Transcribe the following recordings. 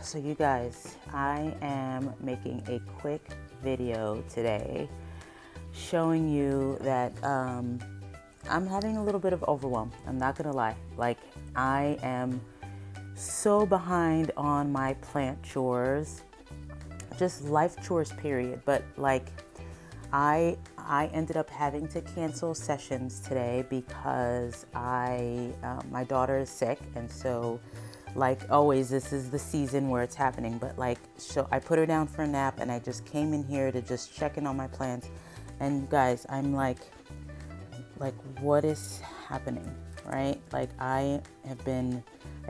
So you guys, I am making a quick video today showing you that I'm having a little bit of overwhelm. I'm not gonna lie. Like, I am so behind on my plant chores, just life chores period. But like, I ended up having to cancel sessions today because my daughter is sick, and so like always, this is the season where it's happening. But like, so I put her down for a nap, and I just came in here to just check in on my plants. And guys, I'm like, what is happening, right? Like, I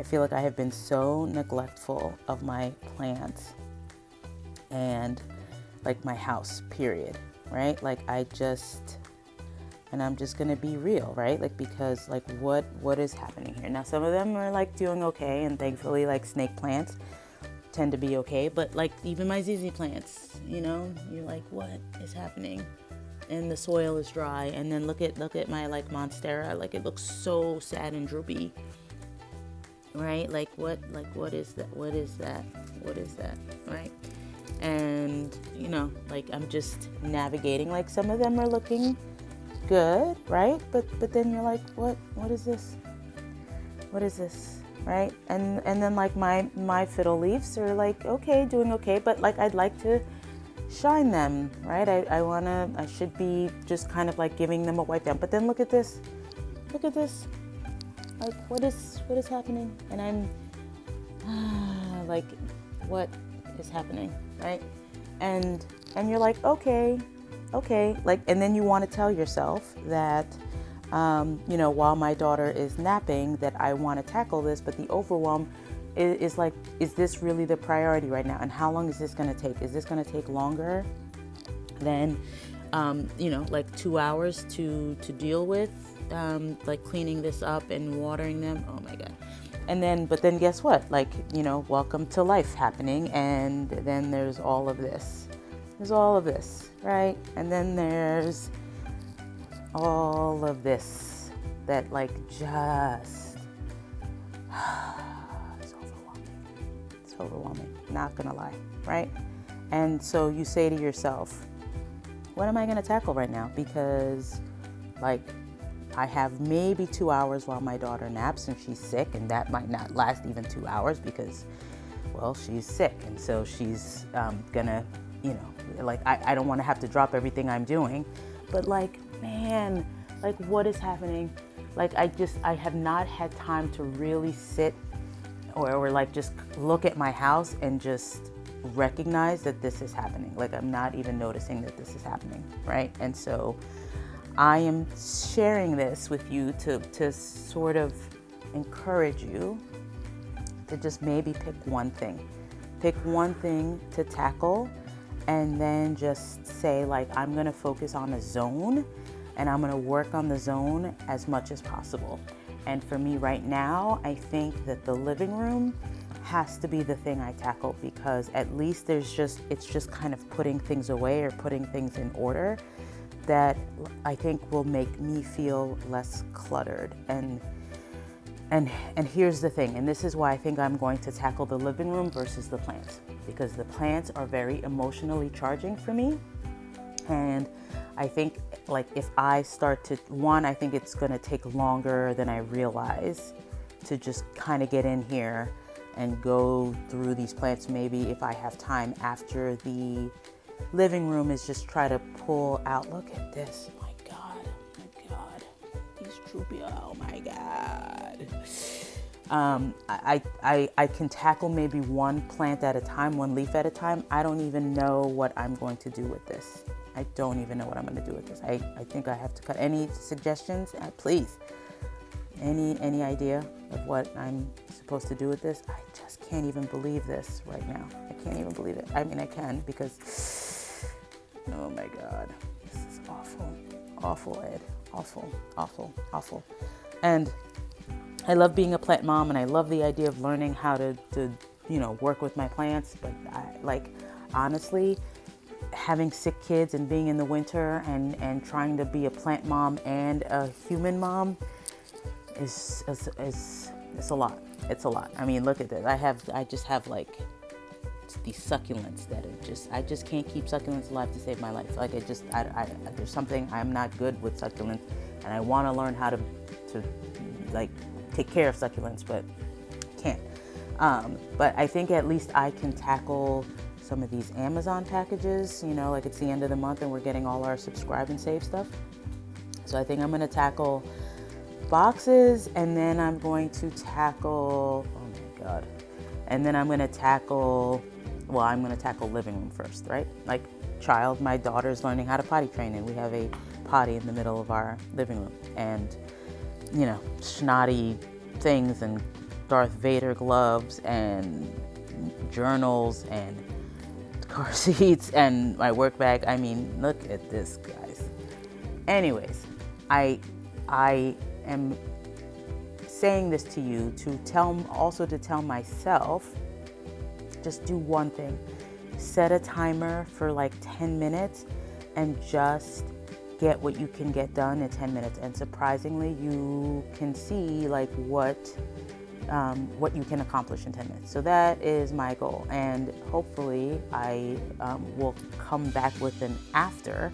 feel like I have been so neglectful of my plants and like my house, period, right? Like, and I'm just gonna be real, right? Like, because like what is happening here? Now, some of them are like doing okay, and thankfully, like snake plants tend to be okay, but like even my ZZ plants, you're like, what is happening? And the soil is dry, and then look at my like monstera, like it looks so sad and droopy, right? Like what is that, right? And like, I'm just navigating. Like, some of them are looking good, right? But then you're like, what is this, right? And then like my fiddle leaves are like, okay, doing okay, but like I'd like to shine them, right? I should be just kind of like giving them a wipe down. But then look at this, like what is happening? And I'm like, what is happening, right? And you're like, okay, like, and then you want to tell yourself that while my daughter is napping, that I want to tackle this, but the overwhelm is like, is this really the priority right now? And how long is this going to take? Is this going to take longer than like 2 hours to deal with, like cleaning this up and watering them? Oh my God. But then guess what? Like, welcome to life happening. And then there's all of this. Right? And then there's all of this that like just it's overwhelming, not gonna lie, right? And so you say to yourself, what am I gonna tackle right now? Because like, I have maybe 2 hours while my daughter naps and she's sick, and that might not last even 2 hours because, well, she's sick. And so she's gonna, like, I don't want to have to drop everything I'm doing. But like, man, like, what is happening? Like, I have not had time to really sit or like just look at my house and just recognize that this is happening. Like, I'm not even noticing that this is happening, right? And so I am sharing this with you to sort of encourage you to just maybe pick one thing to tackle, and then just say, like, I'm gonna focus on a zone, and I'm gonna work on the zone as much as possible. And for me right now, I think that the living room has to be the thing I tackle, because at least it's just kind of putting things away or putting things in order that I think will make me feel less cluttered. And here's the thing, and this is why I think I'm going to tackle the living room versus the plants, because the plants are very emotionally charging for me. And I think, like, if I start to, I think it's going to take longer than I realize to just kind of get in here and go through these plants. Maybe if I have time after the living room, is just try to pull out. Look at this. My God. These droopy. Oh my God. I can tackle maybe one plant at a time, one leaf at a time. I don't even know what I'm going to do with this. I think I have to cut. Any suggestions? Please. Any idea of what I'm supposed to do with this? I just can't even believe this right now. I can't even believe it. I mean, I can, because, oh my God, this is awful, Ed. Awful. And I love being a plant mom, and I love the idea of learning how to work with my plants. But honestly, having sick kids and being in the winter and trying to be a plant mom and a human mom is a lot. It's a lot. I mean, look at this. I just have like these succulents that are I just can't keep succulents alive to save my life. Like there's something, I'm not good with succulents, and I want to learn how to like take care of succulents, but can't. But I think at least I can tackle some of these Amazon packages, you know, like it's the end of the month and we're getting all our subscribe and save stuff. So I think I'm going to tackle boxes, and then I'm going to tackle, oh my God. And then I'm going to tackle living room first, right? Like my daughter's learning how to potty train, and we have a potty in the middle of our living room, and, you know, snotty things and Darth Vader gloves and journals and car seats and my work bag. I mean, look at this, guys. Anyways, I am saying this to you to tell myself, just do one thing. Set a timer for like 10 minutes and just get what you can get done in 10 minutes. And surprisingly, you can see like what you can accomplish in 10 minutes. So that is my goal. And hopefully I will come back with an after.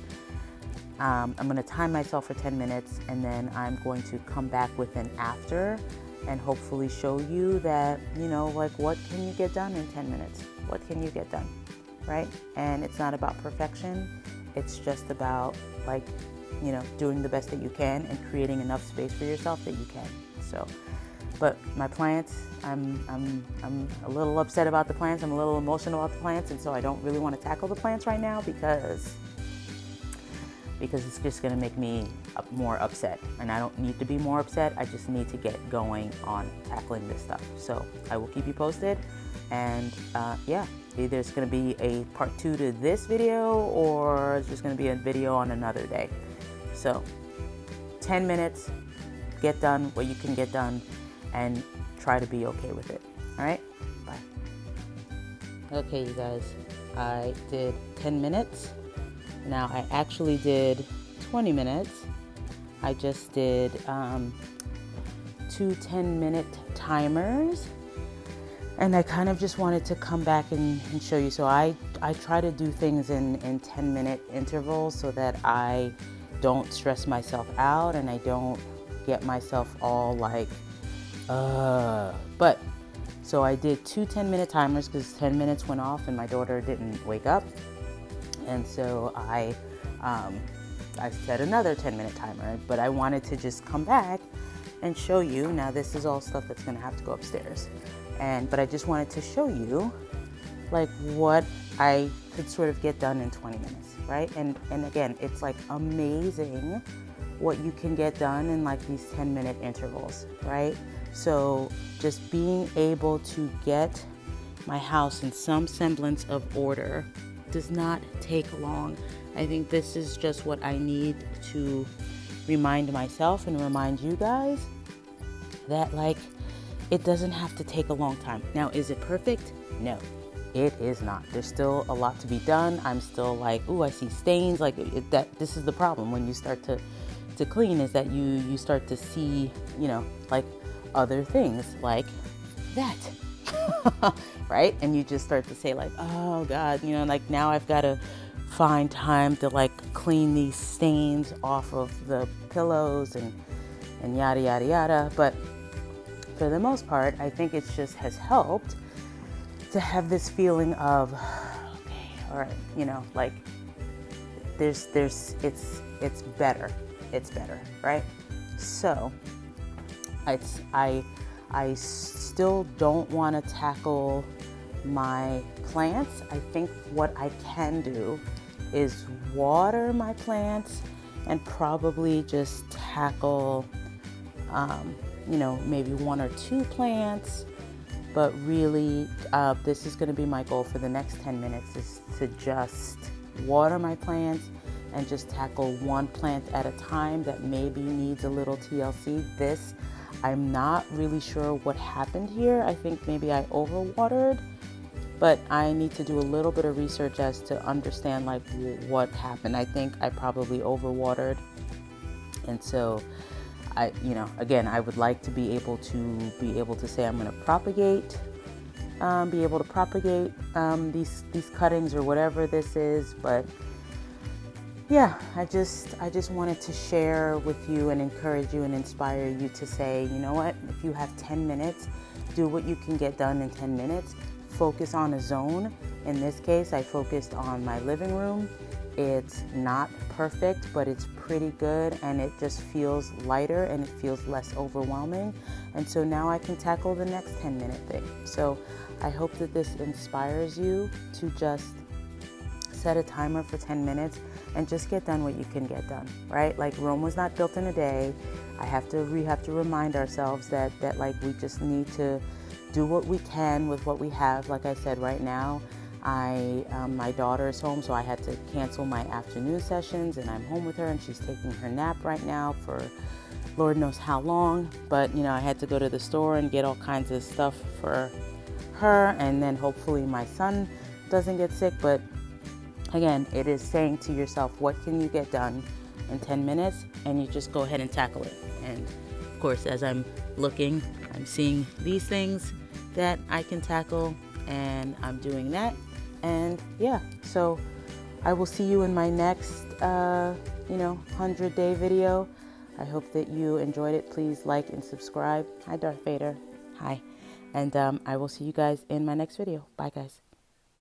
I'm going to time myself for 10 minutes, and then I'm going to come back with an after and hopefully show you that, you know, like what can you get done in 10 minutes? What can you get done, right? And it's not about perfection. It's just about like, you know, doing the best that you can and creating enough space for yourself that you can. So, but my plants, I'm a little upset about the plants. I'm a little emotional about the plants. And so I don't really want to tackle the plants right now because it's just going to make me more upset, and I don't need to be more upset. I just need to get going on tackling this stuff. So I will keep you posted, and yeah, either it's going to be a part 2 to this video, or it's just going to be a video on another day. So 10 minutes, get done what you can get done, and try to be okay with it. All right, bye. Okay, you guys, I did 10 minutes. Now I actually did 20 minutes. I just did 2 10-minute timers, and I kind of just wanted to come back and show you. So I try to do things in 10-minute intervals so that I don't stress myself out and I don't get myself all like, but so I did 2 10-minute timers because 10 minutes went off and my daughter didn't wake up. And so I set another 10-minute timer, but I wanted to just come back and show you. Now this is all stuff that's going to have to go upstairs, but I just wanted to show you like what I could sort of get done in 20 minutes, right? And again, it's like amazing what you can get done in like these 10-minute intervals, right? So just being able to get my house in some semblance of order does not take long. I think this is just what I need to remind myself and remind you guys that like it doesn't have to take a long time. Now, is it perfect? No, it is not. There's still a lot to be done. I'm still like, ooh, I see stains. Like this is the problem when you start to clean, is that you start to see, you know, like other things like that. Right? And you just start to say like, oh God, you know, like now I've got to find time to like clean these stains off of the pillows and yada, yada, yada. But for the most part, I think it just has helped to have this feeling of, okay, all right, you know, like it's better. It's better, right? So I still don't want to tackle my plants. I think what I can do is water my plants and probably just tackle, you know, maybe 1 or 2 plants. But really, this is going to be my goal for the next 10 minutes, is to just water my plants and just tackle 1 plant at a time that maybe needs a little TLC. I'm not really sure what happened here. I think maybe I overwatered, but I need to do a little bit of research as to understand like what happened. I think I probably overwatered, and so again, I would like to be able to say I'm going to propagate, these cuttings or whatever this is. But yeah, I just wanted to share with you and encourage you and inspire you to say, you know what, if you have 10 minutes, do what you can get done in 10 minutes. Focus on a zone. In this case, I focused on my living room. It's not perfect, but it's pretty good, and it just feels lighter and it feels less overwhelming. And so now I can tackle the next 10-minute thing. So I hope that this inspires you to just set a timer for 10 minutes and just get done what you can get done, right? Like, Rome was not built in a day. We have to remind ourselves that like, we just need to do what we can with what we have. Like I said, right now, my daughter is home, so I had to cancel my afternoon sessions, and I'm home with her, and she's taking her nap right now for Lord knows how long. But I had to go to the store and get all kinds of stuff for her, and then hopefully my son doesn't get sick. But again, it is saying to yourself, what can you get done in 10 minutes? And you just go ahead and tackle it. And of course, as I'm looking, I'm seeing these things that I can tackle, and I'm doing that. And yeah, so I will see you in my next 100-day video. I hope that you enjoyed it. Please like and subscribe. Hi, Darth Vader. Hi. And I will see you guys in my next video. Bye, guys.